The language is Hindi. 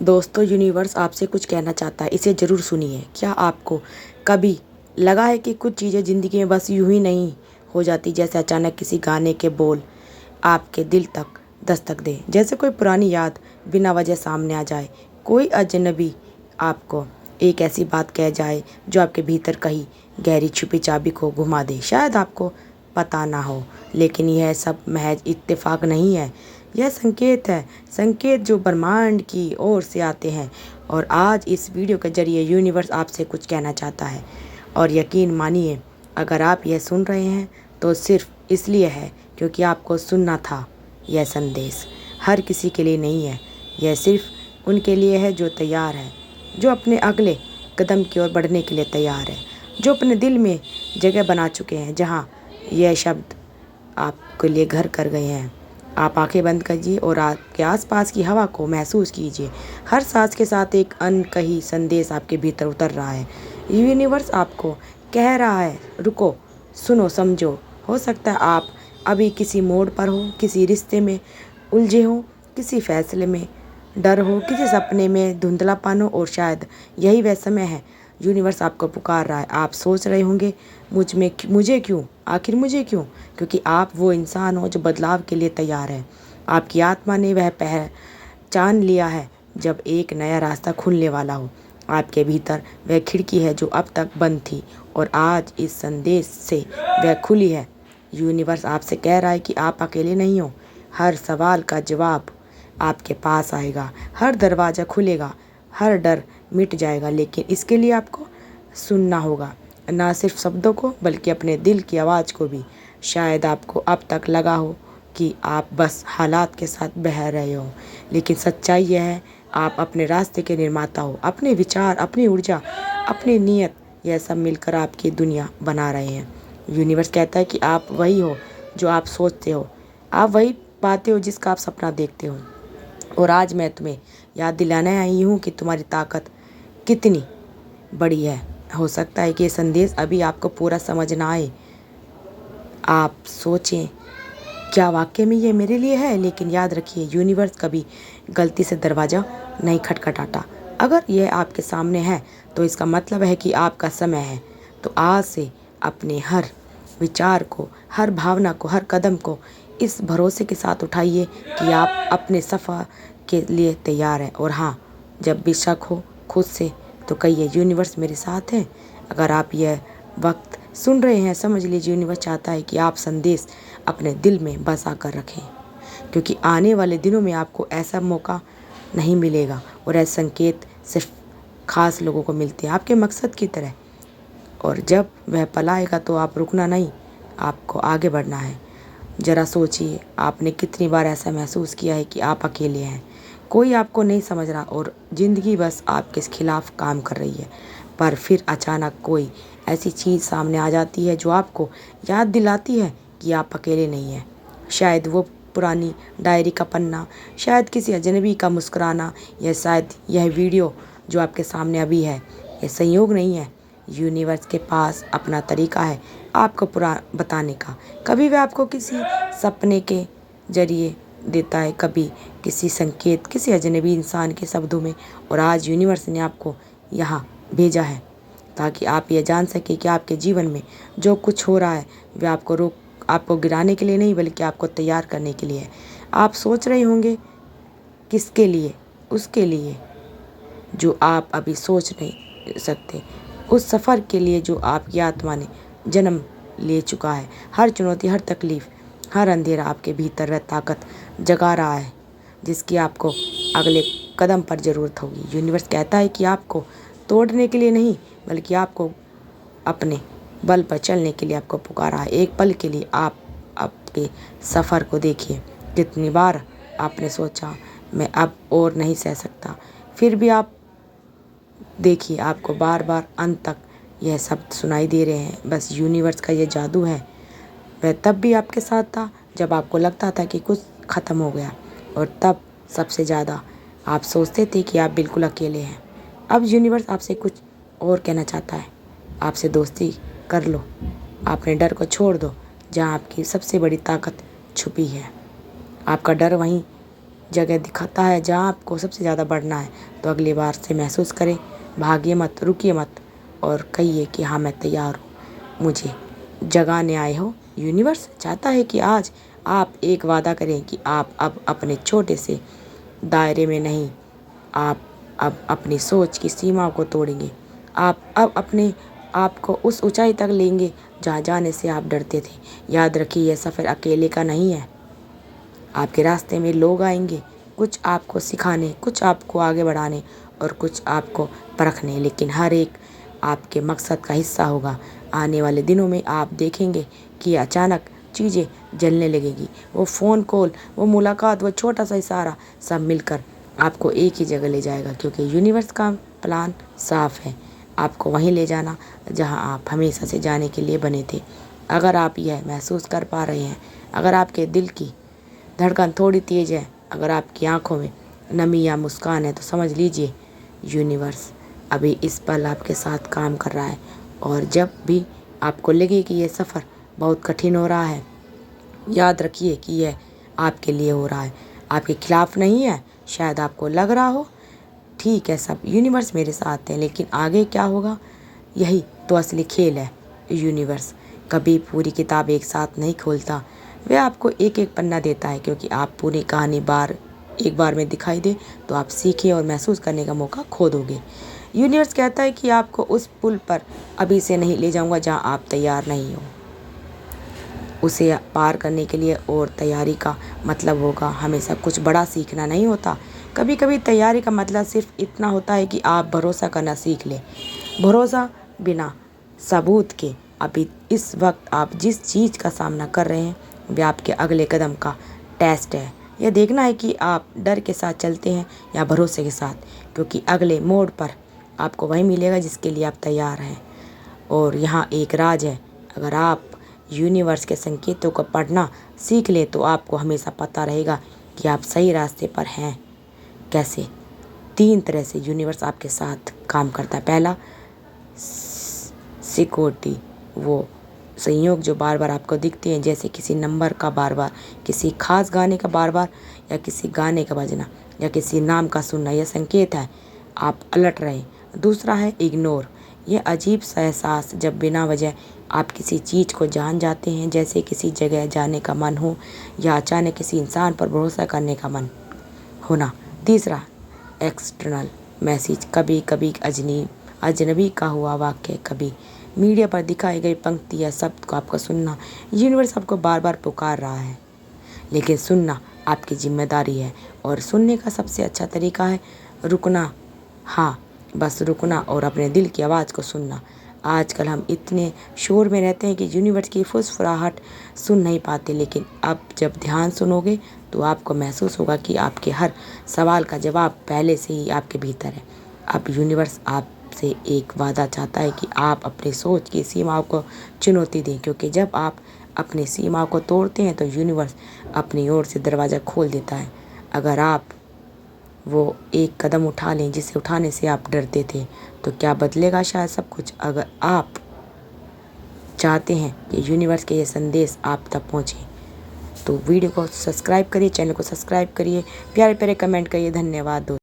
दोस्तों, यूनिवर्स आपसे कुछ कहना चाहता है, इसे ज़रूर सुनिए। क्या आपको कभी लगा है कि कुछ चीज़ें ज़िंदगी में बस यूं ही नहीं हो जाती, जैसे अचानक किसी गाने के बोल आपके दिल तक दस्तक दे, जैसे कोई पुरानी याद बिना वजह सामने आ जाए, कोई अजनबी आपको एक ऐसी बात कह जाए जो आपके भीतर कहीं गहरी छुपी चाबी को घुमा दे। शायद आपको पता ना हो, लेकिन यह सब महज इत्तेफाक नहीं है, यह संकेत है, संकेत जो ब्रह्मांड की ओर से आते हैं। और आज इस वीडियो के जरिए यूनिवर्स आपसे कुछ कहना चाहता है। और यकीन मानिए, अगर आप यह सुन रहे हैं तो सिर्फ इसलिए है क्योंकि आपको सुनना था। यह संदेश हर किसी के लिए नहीं है, यह सिर्फ उनके लिए है जो तैयार है, जो अपने अगले कदम की ओर बढ़ने के लिए तैयार है, जो अपने दिल में जगह बना चुके हैं जहां यह शब्द आपके लिए घर कर गए हैं। आप आंखें बंद कीजिए और आपके आसपास की हवा को महसूस कीजिए। हर सांस के साथ एक अनकही संदेश आपके भीतर उतर रहा है। यूनिवर्स आपको कह रहा है, रुको, सुनो, समझो। हो सकता है आप अभी किसी मोड़ पर हो, किसी रिश्ते में उलझे हो, किसी फैसले में डर हो, किसी सपने में धुंधलापन हो, और शायद यही वह समय है यूनिवर्स आपको पुकार रहा है। आप सोच रहे होंगे, मुझे क्यों, आखिर मुझे क्यों? क्योंकि आप वो इंसान हो जो बदलाव के लिए तैयार है। आपकी आत्मा ने वह पहचान लिया है जब एक नया रास्ता खुलने वाला हो। आपके भीतर वह खिड़की है जो अब तक बंद थी, और आज इस संदेश से वह खुली है। यूनिवर्स आपसे कह रहा है कि आप अकेले नहीं हो। हर सवाल का जवाब आपके पास आएगा, हर दरवाज़ा खुलेगा, हर डर मिट जाएगा। लेकिन इसके लिए आपको सुनना होगा, ना सिर्फ शब्दों को बल्कि अपने दिल की आवाज़ को भी। शायद आपको अब तक लगा हो कि आप बस हालात के साथ बह रहे हो, लेकिन सच्चाई यह है, आप अपने रास्ते के निर्माता हो। अपने विचार, अपनी ऊर्जा, अपनी नीयत, यह सब मिलकर आपकी दुनिया बना रहे हैं। यूनिवर्स कहता है कि आप वही हो जो आप सोचते हो, आप वही पाते हो जिसका आप सपना देखते हो। और आज मैं तुम्हें याद दिलाने आई हूँ कि तुम्हारी ताकत कितनी बड़ी है। हो सकता है कि ये संदेश अभी आपको पूरा समझ ना आए। आप सोचें, क्या वाकई में ये मेरे लिए है? लेकिन याद रखिए, यूनिवर्स कभी गलती से दरवाज़ा नहीं खटखटाता। अगर यह आपके सामने है तो इसका मतलब है कि आपका समय है। तो आज से अपने हर विचार को, हर भावना को, हर कदम को इस भरोसे के साथ उठाइए कि आप अपने सफ़र के लिए तैयार हैं। और हाँ, जब भी शक हो खुद से, तो कहिए, यूनिवर्स मेरे साथ है। अगर आप यह वक्त सुन रहे हैं, समझ लीजिए यूनिवर्स चाहता है कि आप संदेश अपने दिल में बसा कर रखें, क्योंकि आने वाले दिनों में आपको ऐसा मौका नहीं मिलेगा, और ऐसे संकेत सिर्फ खास लोगों को मिलते हैं, आपके मकसद की तरह। और जब वह पल आएगा तो आप रुकना नहीं, आपको आगे बढ़ना है। ज़रा सोचिए, आपने कितनी बार ऐसा महसूस किया है कि आप अकेले हैं, कोई आपको नहीं समझ रहा और ज़िंदगी बस आपके खिलाफ काम कर रही है। पर फिर अचानक कोई ऐसी चीज़ सामने आ जाती है जो आपको याद दिलाती है कि आप अकेले नहीं हैं। शायद वो पुरानी डायरी का पन्ना, शायद किसी अजनबी का मुस्कुराना, या शायद यह वीडियो जो आपके सामने अभी है। यह संयोग नहीं है, यूनिवर्स के पास अपना तरीका है आपको पूरा बताने का। कभी वह आपको किसी सपने के जरिए देता है, कभी किसी संकेत, किसी अजनबी इंसान के शब्दों में। और आज यूनिवर्स ने आपको यहाँ भेजा है ताकि आप ये जान सके कि आपके जीवन में जो कुछ हो रहा है वह आपको गिराने के लिए नहीं, बल्कि आपको तैयार करने के लिए है। आप सोच रहे होंगे, किसके लिए? उसके लिए जो आप अभी सोच नहीं सकते, उस सफ़र के लिए जो आपकी आत्मा ने जन्म ले चुका है। हर चुनौती, हर तकलीफ़, हर अंधेरा आपके भीतर वह ताकत जगा रहा है जिसकी आपको अगले कदम पर ज़रूरत होगी। यूनिवर्स कहता है कि आपको तोड़ने के लिए नहीं, बल्कि आपको अपने बल पर चलने के लिए आपको पुकारा है। एक पल के लिए आप आपके सफ़र को देखिए। कितनी बार आपने सोचा, मैं अब और नहीं सह सकता, फिर भी आप देखिए, आपको बार बार अंत तक यह शब्द सुनाई दे रहे हैं। बस यूनिवर्स का यह जादू है। वह तब भी आपके साथ था जब आपको लगता था कि कुछ ख़त्म हो गया, और तब सबसे ज़्यादा आप सोचते थे कि आप बिल्कुल अकेले हैं। अब यूनिवर्स आपसे कुछ और कहना चाहता है। आपसे दोस्ती कर लो, अपने डर को छोड़ दो। जहाँ आपकी सबसे बड़ी ताकत छुपी है, आपका डर वहीं जगह दिखाता है जहाँ आपको सबसे ज़्यादा बढ़ना है, तो अगली बार से महसूस करें, भागिए मत, रुकिए मत और कहिए कि हाँ मैं तैयार हूँ, मुझे जगाने आए हो। यूनिवर्स चाहता है कि आज आप एक वादा करें कि आप अब अपने छोटे से दायरे में नहीं, आप अब अपनी सोच की सीमाओं को तोड़ेंगे। आप अब अपने आप को उस ऊंचाई तक लेंगे जहाँ जाने से आप डरते थे। याद रखिए, यह सफ़र अकेले का नहीं है। आपके रास्ते में लोग आएंगे, कुछ आपको सिखाने, कुछ आपको आगे बढ़ाने और कुछ आपको परखने, लेकिन हर एक आपके मकसद का हिस्सा होगा। आने वाले दिनों में आप देखेंगे कि अचानक चीज़ें जलने लगेगी। वो फ़ोन कॉल, वो मुलाकात, वो छोटा सा इशारा, सब मिलकर आपको एक ही जगह ले जाएगा, क्योंकि यूनिवर्स का प्लान साफ है, आपको वहीं ले जाना जहां आप हमेशा से जाने के लिए बने थे। अगर आप यह महसूस कर पा रहे हैं, अगर आपके दिल की धड़कन थोड़ी तेज है, अगर आपकी आंखों में नमी या मुस्कान है, तो समझ लीजिए यूनिवर्स अभी इस पल आपके साथ काम कर रहा है। और जब भी आपको लगे कि यह सफ़र बहुत कठिन हो रहा है, याद रखिए कि यह आपके लिए हो रहा है, आपके खिलाफ नहीं है। शायद आपको लग रहा हो ठीक है, सब यूनिवर्स मेरे साथ है, लेकिन आगे क्या होगा, यही तो असली खेल है। यूनिवर्स कभी पूरी किताब एक साथ नहीं खोलता, वह आपको एक एक पन्ना देता है, क्योंकि आप पूरी कहानी एक बार में दिखाई दे तो आप सीखें और महसूस करने का मौका खो दोगे। यूनिवर्स कहता है कि आपको उस पुल पर अभी से नहीं ले जाऊंगा जहां आप तैयार नहीं हो। उसे पार करने के लिए और तैयारी का मतलब होगा हमेशा कुछ बड़ा सीखना नहीं होता। कभी कभी तैयारी का मतलब सिर्फ इतना होता है कि आप भरोसा करना सीख लें। भरोसा बिना सबूत के। अभी इस वक्त आप जिस चीज़ का सामना कर रहे हैं वह आपके अगले कदम का टेस्ट है। यह देखना है कि आप डर के साथ चलते हैं या भरोसे के साथ, क्योंकि अगले मोड़ पर आपको वही मिलेगा जिसके लिए आप तैयार हैं। और यहाँ एक राज है, अगर आप यूनिवर्स के संकेतों को पढ़ना सीख ले तो आपको हमेशा पता रहेगा कि आप सही रास्ते पर हैं। कैसे? 3 तरह से यूनिवर्स आपके साथ काम करता है। पहला, सिक्योरिटी, वो संयोग जो बार बार आपको दिखते हैं, जैसे किसी नंबर का बार बार, किसी खास गाने का बार बार, या किसी गाने का बजना, या किसी नाम का सुनना, यह संकेत है आप अलर्ट रहें। दूसरा है इग्नोर, यह अजीब सा एहसास जब बिना वजह आप किसी चीज़ को जान जाते हैं, जैसे किसी जगह जाने का मन हो या अचानक किसी इंसान पर भरोसा करने का मन होना। तीसरा, एक्सटर्नल मैसेज, कभी कभी अजनबी का हुआ वाक्य, कभी मीडिया पर दिखाई गई पंक्ति या शब्द को आपको सुनना। यूनिवर्स आपको बार बार पुकार रहा है, लेकिन सुनना आपकी जिम्मेदारी है। और सुनने का सबसे अच्छा तरीका है रुकना। हाँ, बस रुकना और अपने दिल की आवाज़ को सुनना। आजकल हम इतने शोर में रहते हैं कि यूनिवर्स की फुसफुसाहट सुन नहीं पाते, लेकिन अब जब ध्यान सुनोगे तो आपको महसूस होगा कि आपके हर सवाल का जवाब पहले से ही आपके भीतर है। अब यूनिवर्स आपसे एक वादा चाहता है कि आप अपनी सोच की सीमाओं को चुनौती दें, क्योंकि जब आप अपनी सीमाओं को तोड़ते हैं तो यूनिवर्स अपनी ओर से दरवाज़ा खोल देता है। अगर आप वो एक कदम उठा लें जिसे उठाने से आप डरते थे, तो क्या बदलेगा? शायद सब कुछ। अगर आप चाहते हैं कि यूनिवर्स के ये संदेश आप तक पहुँचे तो वीडियो को सब्सक्राइब करिए, चैनल को सब्सक्राइब करिए, प्यारे प्यारे कमेंट करिए। धन्यवाद दोस्तों।